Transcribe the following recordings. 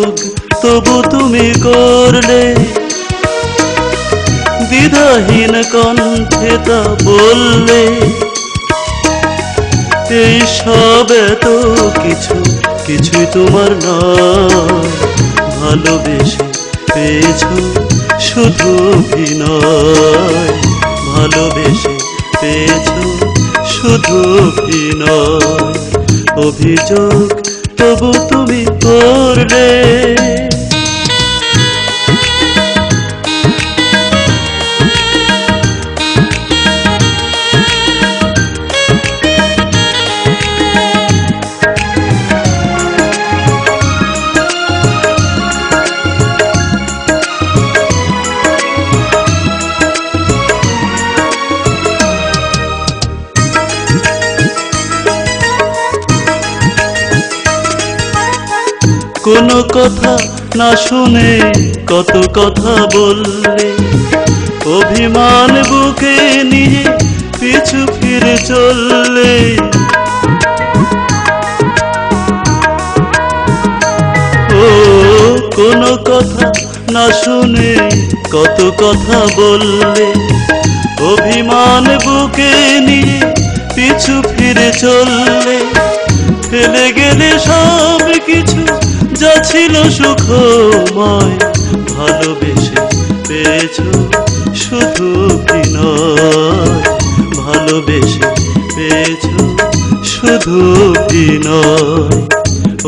অভিযোগ তবু তুমি করলে, দ্বিধাহীন কণ্ঠে তা বললে। এই সব এত কিছু কিছুই তোমার নয়, ভালোবেসে পেয়েছো শুধু অভিনয়। ভালোবেসে পেয়েছো শুধু অভিনয়। অভিযোগ তবু তুমি করলে। কোনো কথা না শুনে কত কথা বললে, অভিমান বুকে নিয়ে পিছু ফিরে চললে। ও কোনো কথা না শুনে কত কথা বললে, অভিমান বুকে নিয়ে পিছু ফিরে চললে। ফেলে গেলে সব কিছু যা ছিল সুখময়, ভালোবেসে পেয়েছো শুধু অভিনয়। ভালোবেসে পেয়েছো শুধু অভিনয়।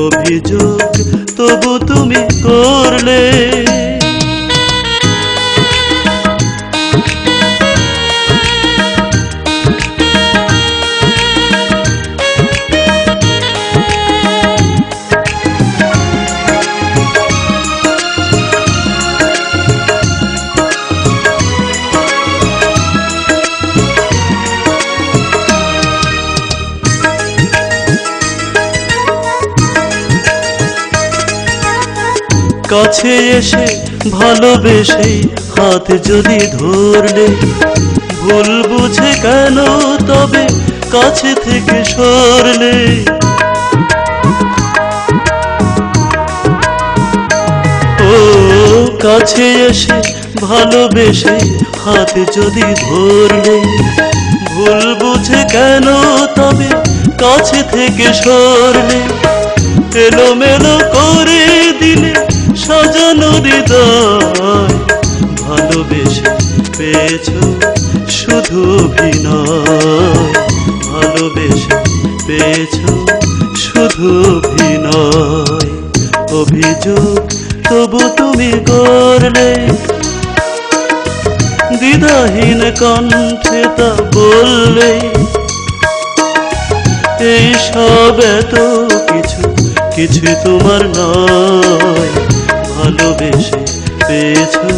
অভিযোগ তবু তুমি করলে। কাছে এসে ভালোবেসে হাত যদি ধরলে, ভুল বুঝে কেন তবে কাছে থেকে সরলে। ও কাছে এসে ভালোবেসে হাত যদি ধরলে, ভুল বুঝে কেন তবে কাছে থেকে সরলে। এলোমেলো করে দিলে সাজানো হৃদয়, ভালোবেসে পেয়েছো শুধু অভিনয়। ভালোবেসে পেয়েছো শুধু অভিনয়। অভিযোগ তবু তুমি করলে, দ্বিধাহীন কণ্ঠে তা বললে। এই সব এত কিছু কিছুই তোমার নয়, ভালোবেসে পেয়েছো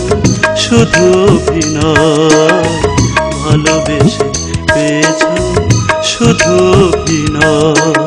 শুধু অভিনয়। ভালোবেসে পেয়েছো শুধু অভিনয়।